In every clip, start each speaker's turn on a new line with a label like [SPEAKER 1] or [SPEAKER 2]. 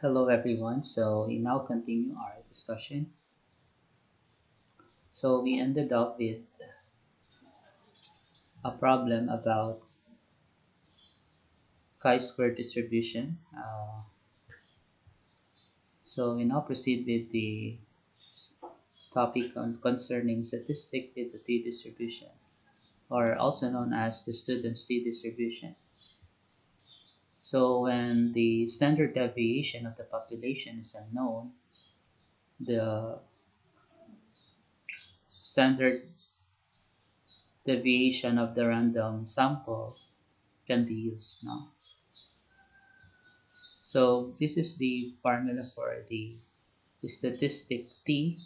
[SPEAKER 1] Hello everyone. So we now continue our discussion. So we ended up with a problem about chi-square distribution. So we now proceed with the s- topic concerning statistic with the t-distribution, or also known as the student's t-distribution. So when the standard deviation of the population is unknown, the standard deviation of the random sample can be used now. So this is the formula for the statistic t,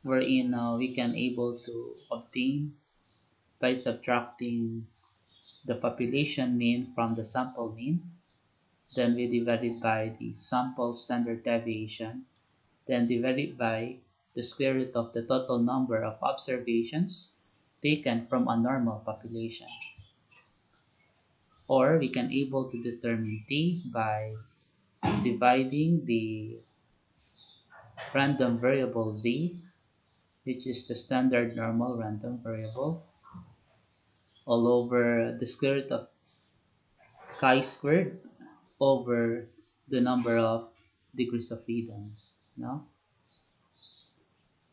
[SPEAKER 1] wherein we can able to obtain by subtracting the population mean from the sample mean. Then we divide it by the sample standard deviation. Then divide it by the square root of the total number of observations taken from a normal population. Or we can able to determine t by dividing the random variable z, which is the standard normal random variable, all over the square root of chi squared over the number of degrees of freedom. No?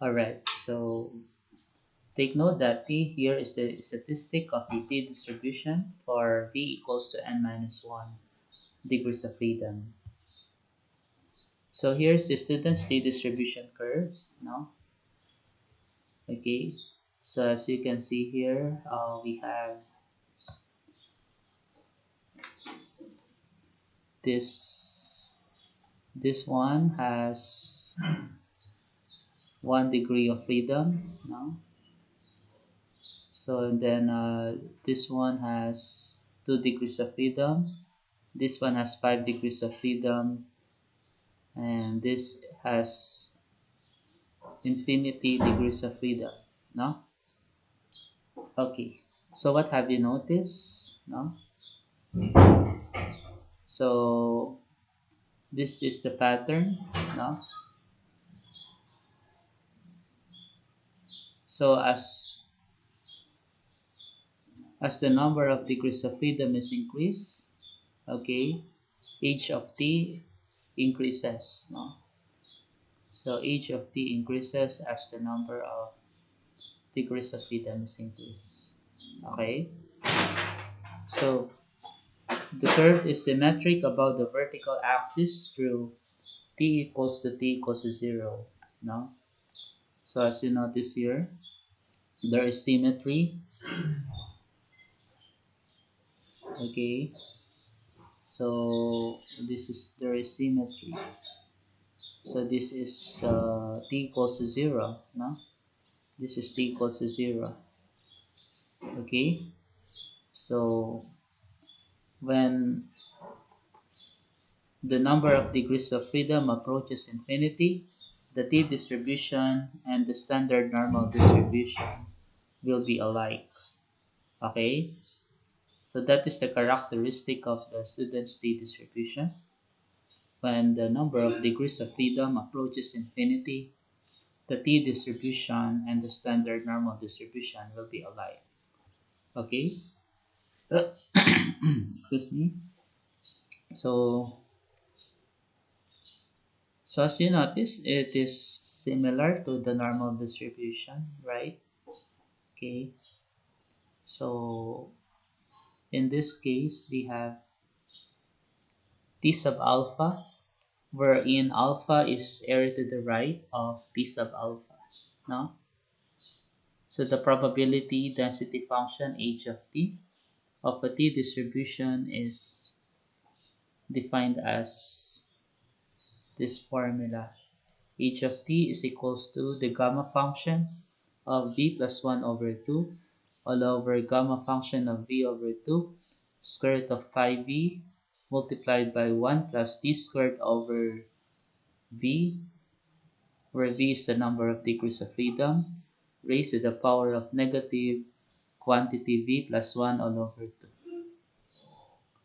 [SPEAKER 1] Alright, so take note that t here is the statistic of the t distribution for v equals to n minus 1 degrees of freedom. So here's the student's t distribution curve. No? Okay, so as you can see here, we have this this one has 1 degree of freedom now. So and then this one has 2 degrees of freedom. This one has 5 degrees of freedom, and this has infinity degrees of freedom. No. Okay. So what have you noticed? No. So this is the pattern. No. So as the number of degrees of freedom is increased, okay, age of t increases. No. So age of t increases as the number of degrees of freedom is increased. Okay. So the curve is symmetric about the vertical axis through t equals to 0. No. So as you notice here, there is symmetry. Okay. So this is there is symmetry. So this is t equals to 0. No. This is t equals to 0. Okay. So when the number of degrees of freedom approaches infinity, the t distribution and the standard normal distribution will be alike. Okay? So that is the characteristic of the student's t distribution. When the number of degrees of freedom approaches infinity, the t distribution and the standard normal distribution will be alike. Okay? Excuse me. So, so as you notice, it is similar to the normal distribution, right? Okay. So, in this case, we have t sub alpha, wherein alpha is area to the right of t sub alpha. No? So the probability density function h of t of a t distribution is defined as this formula. H of t is equals to the gamma function of v plus 1 over 2 all over gamma function of v over 2 square root of 5v multiplied by 1 plus t squared over v, where v is the number of degrees of freedom, raised to the power of negative quantity v plus 1 all over 2.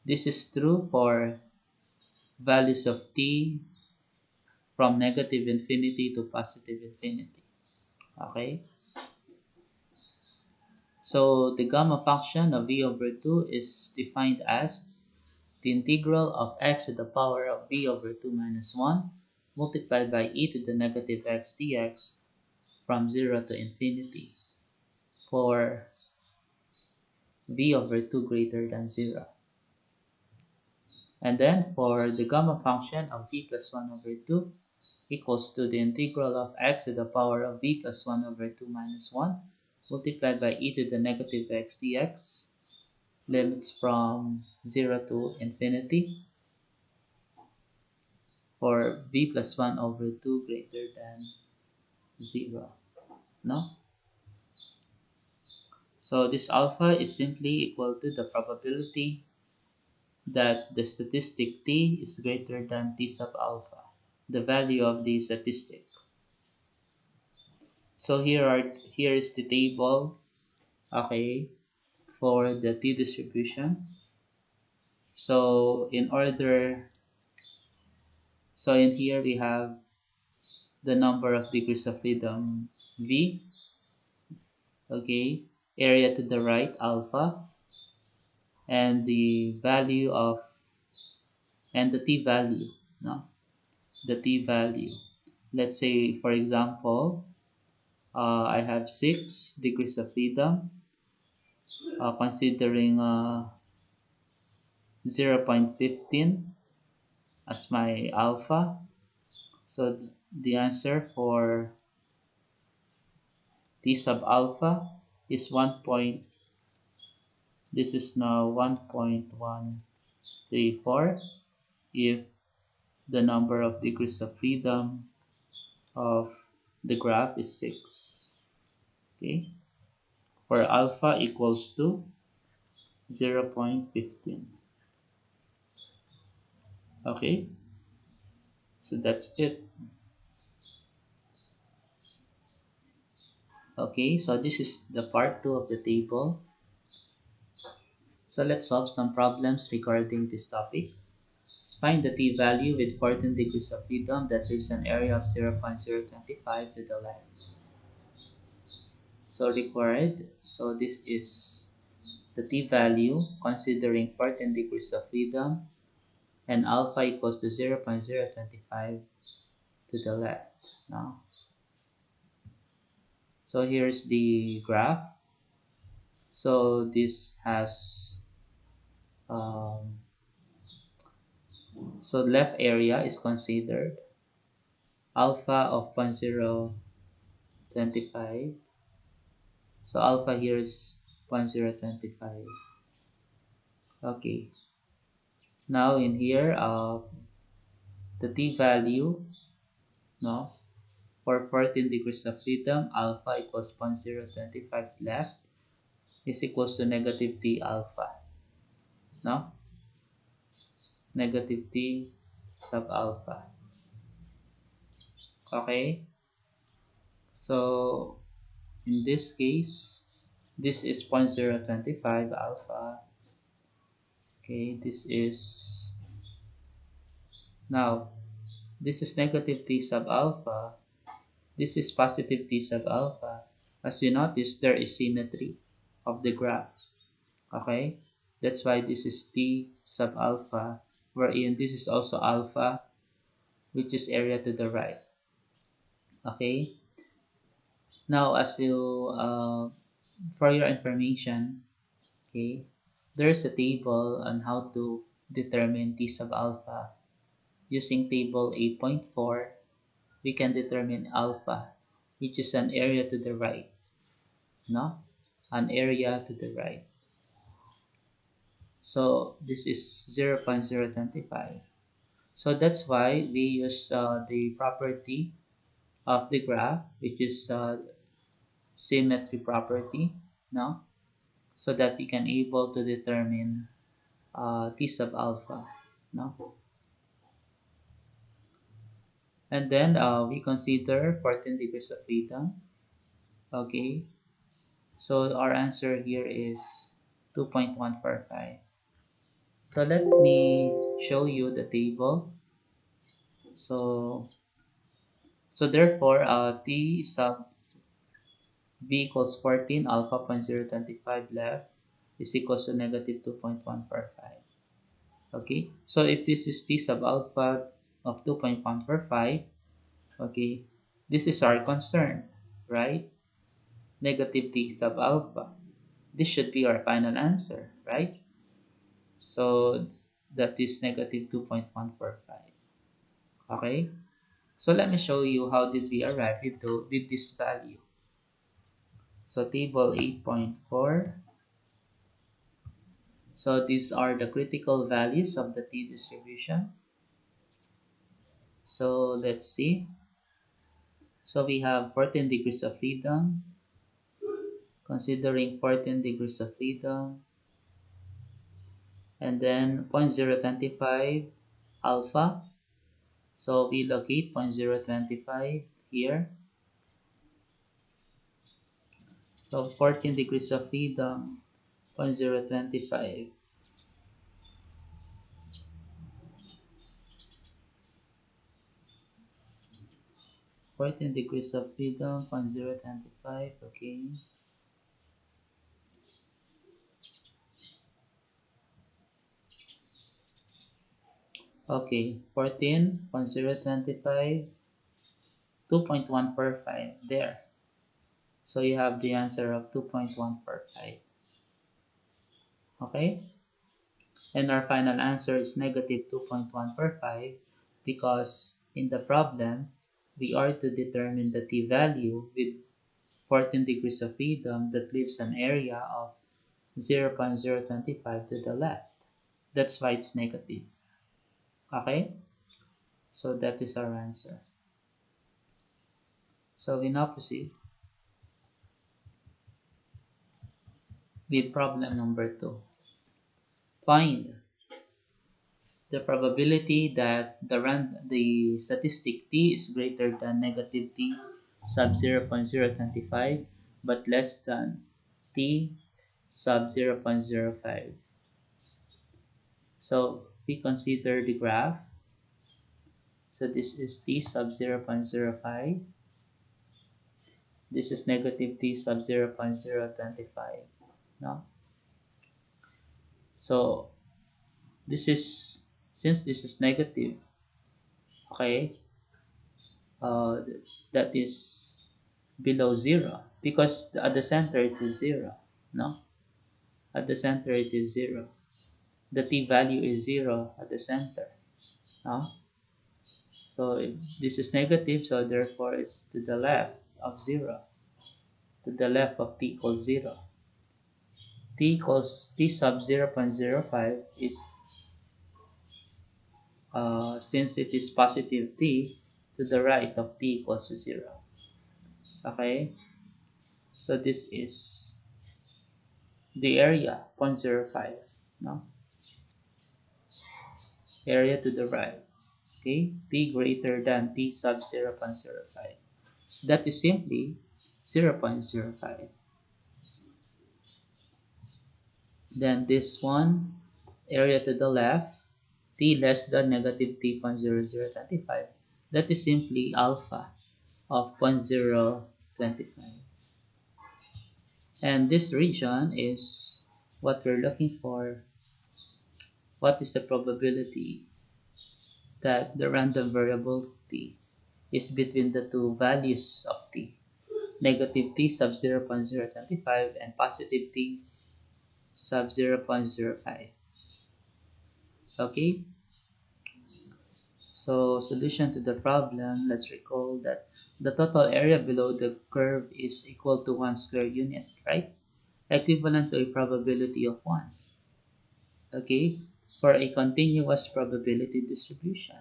[SPEAKER 1] This is true for values of t from negative infinity to positive infinity. Okay? So the gamma function of v over 2 is defined as the integral of x to the power of v over 2 minus 1 multiplied by e to the negative x dx from 0 to infinity for v over 2 greater than 0. And then for the gamma function of v plus 1 over 2 equals to the integral of x to the power of v plus 1 over 2 minus 1 multiplied by e to the negative x dx, limits from 0 to infinity for v plus 1 over 2 greater than 0. No? So this alpha is simply equal to the probability that the statistic t is greater than t sub alpha, the value of the statistic. So here is the table, okay, for the t distribution. So in here we have the number of degrees of freedom v, okay, area to the right alpha, and the value of and the t value, no, the t value. Let's say for example, I have 6 degrees of freedom, considering 0.15 as my alpha. So the answer for t sub alpha is 1 point, this is now 1.134 if the number of degrees of freedom of the graph is 6. Okay, for alpha equals to 0.15. Okay, so that's it. Okay, so this is the part 2 of the table. So let's solve some problems regarding this topic. Find the t-value with 14 degrees of freedom that leaves an area of 0.025 to the left. So required, so this is the t-value considering 14 degrees of freedom and alpha equals to 0.025 to the left. Now, so here's the graph. So this has so left area is considered alpha of 0.025. So alpha here is 0.025. Okay. Now in here, the t value, no, for 14 degrees of freedom, alpha equals 0.025 left is equals to negative t alpha. No, negative t sub alpha. Okay. So in this case, this is 0.025 alpha. Okay, this is now this is negative t sub alpha. This is positive t sub alpha. As you notice, there is symmetry of the graph. Okay, that's why this is t sub alpha, wherein this is also alpha, which is area to the right. Okay, now as you for your information, okay, there's a table on how to determine t sub alpha. Using table 8.4, we can determine alpha, which is an area to the right, no, an area to the right. So this is 0.025. So that's why we use the property of the graph, which is symmetry property, no, so that we can able to determine t sub alpha, no. And then we consider 14 degrees of freedom. Okay, so our answer here is 2.145. So let me show you the table. So therefore, t sub b equals 14 alpha 0.025 left is equals to negative 2.145. Okay, so if this is t sub alpha of 2.145, okay, this is our concern, right? Negative t sub alpha. This should be our final answer, right? So that is negative 2.145. Okay, so let me show you how did we arrive with this value. So table 8.4. So these are the critical values of the t distribution. So let's see. So we have 14 degrees of freedom. Considering 14 degrees of freedom, and then 0.025 alpha. So we locate 0.025 here. So 14 degrees of freedom, 0.025. 14 degrees of freedom, 0.025, okay. Okay, 14.025, 2.145 there. So you have the answer of 2.145. Okay? And our final answer is negative 2.145 because in the problem, we are to determine the t-value with 14 degrees of freedom that leaves an area of 0.025 to the left. That's why it's negative. Okay? So that is our answer. So we now proceed with problem number 2. Find the probability that the statistic t is greater than negative t sub 0.025 but less than t sub 0.05. So we consider the graph. So this is t sub 0.05. This is negative t sub 0.025. No? So this is, since this is negative, okay, uh, that is below 0 because at the center it is 0. No, at the center it is 0. The t value is 0 at the center. No, so if this is negative, so therefore it's to the left of 0, to the left of t equals 0. T sub 0.05 is, since it is positive t, to the right of t equals to 0. Okay, so this is the area 0.05. No, area to the right. Okay, t greater than t sub 0.05. That is simply 0.05. Then this one, area to the left, t less than negative t.0025. That is simply alpha of 0.025. And this region is what we're looking for. What is the probability that the random variable t is between the two values of t, negative t sub 0.025 and positive t sub 0.05. Okay, so solution to the problem, let's recall that the total area below the curve is equal to 1 square unit, right? Equivalent to a probability of 1, okay, for a continuous probability distribution.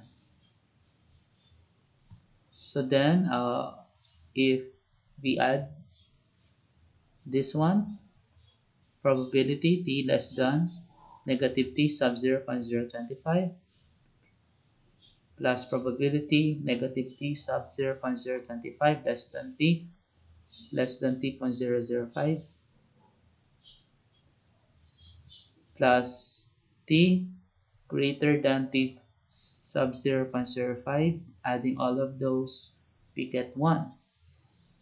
[SPEAKER 1] So then, if we add this one, probability t less than negative t sub 0.025 plus probability negative t sub 0.025 less than t.005 plus t greater than t sub 0.05, adding all of those, we get 1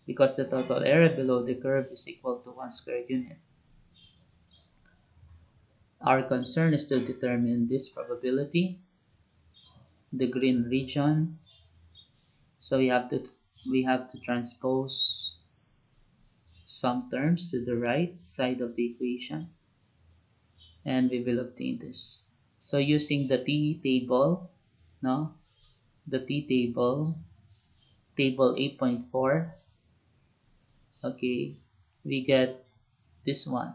[SPEAKER 1] because the total area below the curve is equal to 1 square unit. Our concern is to determine this probability, the green region. So we have to transpose some terms to the right side of the equation, and we will obtain this. So using the t table, no, the t table, table 8.4, okay, we get this one,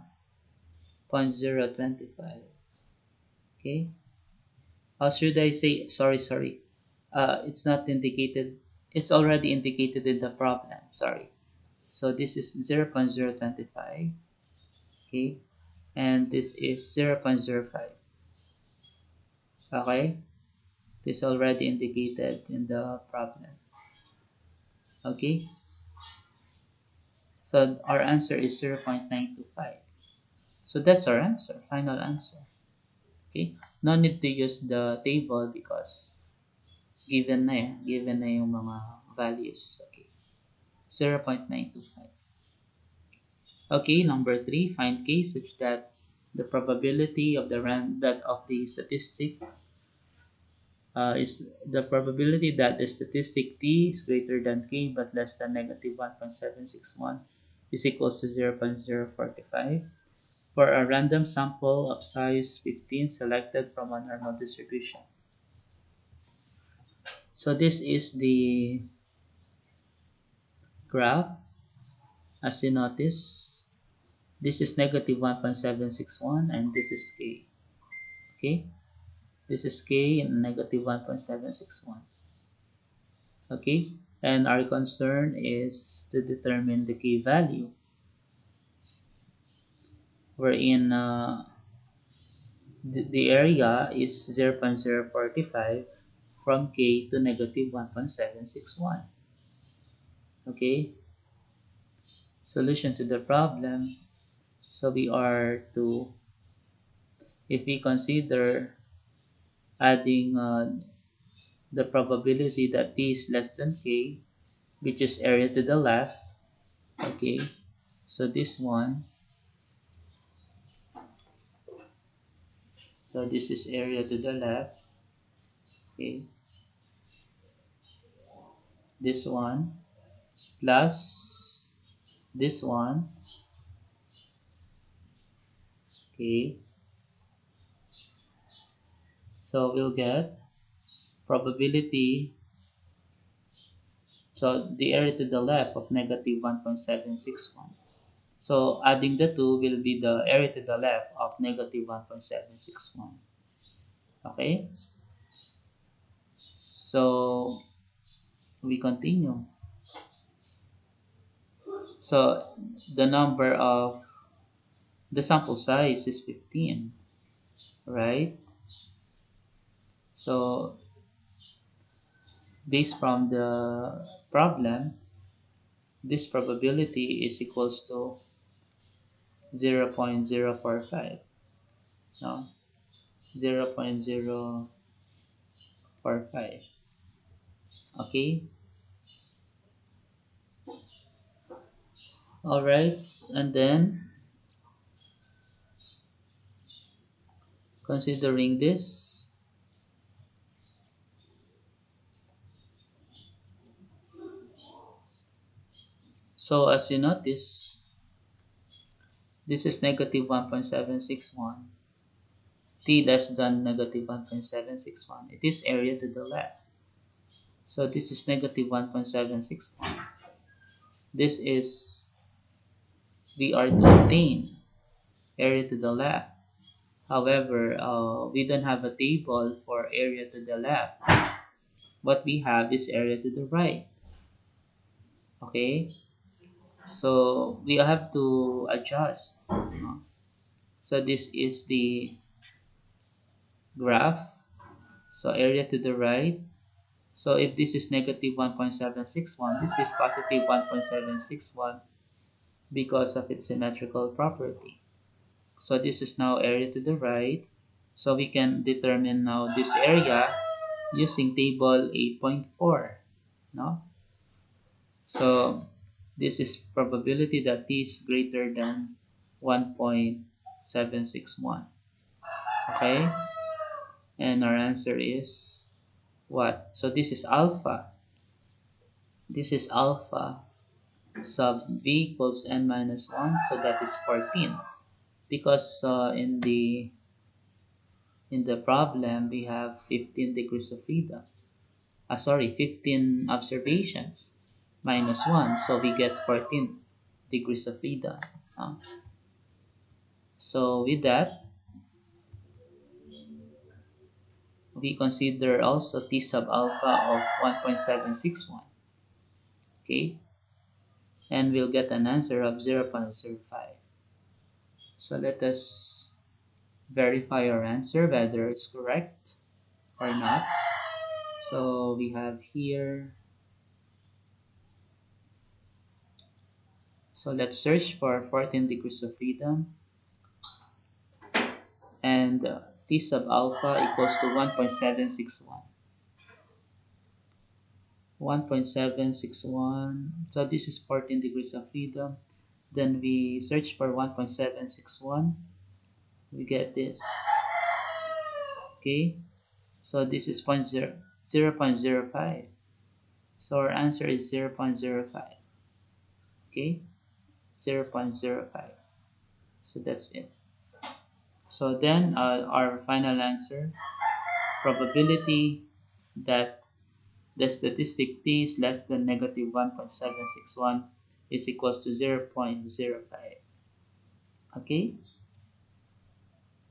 [SPEAKER 1] 0.025, okay. How should I say, sorry, it's not indicated, it's already indicated in the problem, sorry. So this is 0.025, okay, and this is 0.05, okay. This already indicated in the problem, okay. So our answer is 0.925. So that's our answer, final answer, okay. No need to use the table because given na yung mga values, okay. 0.925. Okay, number 3, find k such that the probability of the statistic is the probability that the statistic t is greater than k but less than negative 1.761 is equals to 0.045 for a random sample of size 15 selected from a normal distribution. So this is the graph. As you notice, this is negative 1.761 and this is k. Okay, this is k and negative 1.761. Okay, and our concern is to determine the k value, wherein the area is 0.045 from k to negative 1.761. Okay, solution to the problem. So we are to, if we consider adding the probability that p is less than k, which is area to the left, okay, so this one, so this is area to the left, okay, this one plus this one, okay, so we'll get probability, so the area to the left of negative 1.761. So adding the two will be the area to the left of negative 1.761. Okay? So we continue. So the number of the sample size is 15, right? So based from the problem, this probability is equals to 0.045. No? 0.045. Okay? Alright, and then considering this, so as you notice, this is negative 1.761, t less than negative 1.761. It is area to the left. So this is negative 1.761. This is, we are to obtain area to the left. However, we don't have a table for area to the left. What we have is area to the right. Okay? So we have to adjust. So this is the graph. So area to the right. So if this is negative 1.761, this is positive 1.761 because of its symmetrical property. So this is now area to the right. So we can determine now this area using table 8.4. No? So this is probability that t is greater than 1.761. Okay? And our answer is what? So this is alpha. This is alpha sub v equals n minus 1. So that is 14. Because in the problem we have 15 degrees of freedom. Sorry, 15 observations minus 1. So we get 14 degrees of freedom. Uh, so with that, we consider also t sub alpha of 1.761. Okay, and we'll get an answer of 0.05. So let us verify our answer whether it's correct or not. So we have here, so let's search for 14 degrees of freedom, and t sub alpha equals to 1.761. 1.761, so this is 14 degrees of freedom. Then we search for 1.761, we get this. Okay, so this is 0.05. So our answer is 0.05. Okay, 0.05. So that's it. So then our final answer, probability that the statistic t is less than negative 1.761 is equals to 0.05. Okay,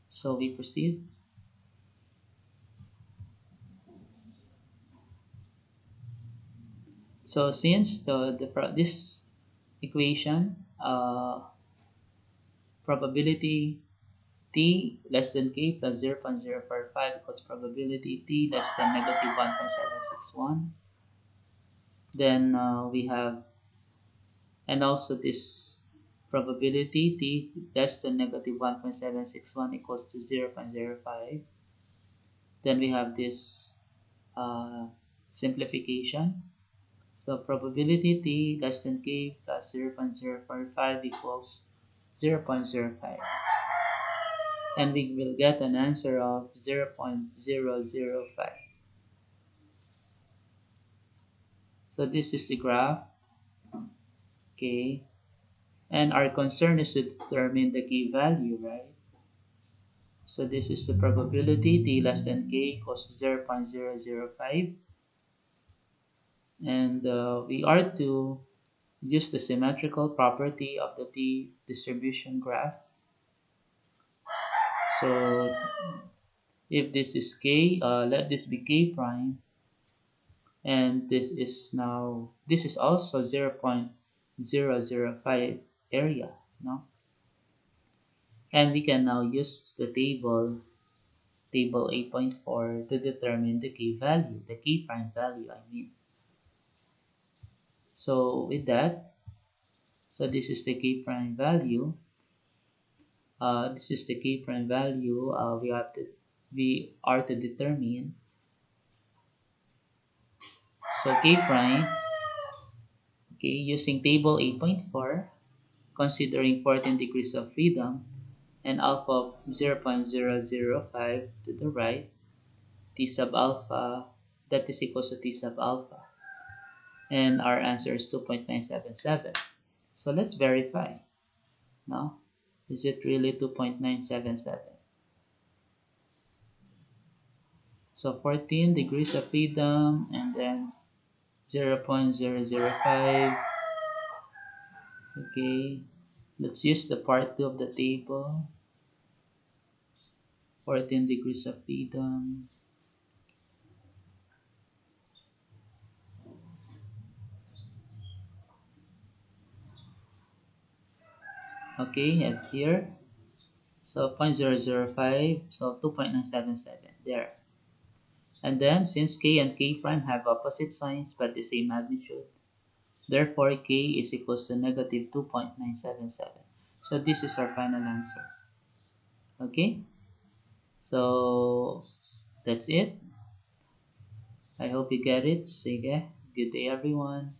[SPEAKER 1] so we proceed. So since this equation, probability t less than k plus 0.045 equals probability t less than negative 1.761, then we have, and also this probability t less than negative 1.761 equals to 0.05. Then we have this simplification. So probability t less than k plus 0.045 equals 0.05. And we will get an answer of 0.005. So this is the graph. Okay. And our concern is to determine the k value, right? So this is the probability t less than k equals 0.005. And we are to use the symmetrical property of the t distribution graph. So if this is k, let this be k prime, and this is also 0.005 area, no? And we can now use the table 8.4 to determine the k value, the k prime value, I mean. So with that, so this is the k prime value. This is the k prime value we are to determine. So k prime, okay, using table 8.4, considering 14 degrees of freedom and alpha of 0.005 to the right, t sub alpha, that is equals to t sub alpha. And our answer is 2.977. So let's verify. Now, is it really 2.977? So 14 degrees of freedom and then 0.005. Okay, let's use the part 2 of the table. 14 degrees of freedom. Okay, and here. So 0.005, so 2.977 there. And then since k and k prime have opposite signs but the same magnitude, therefore k is equals to negative 2.977. So this is our final answer. Okay? So that's it. I hope you get it. Sige. Good day, everyone.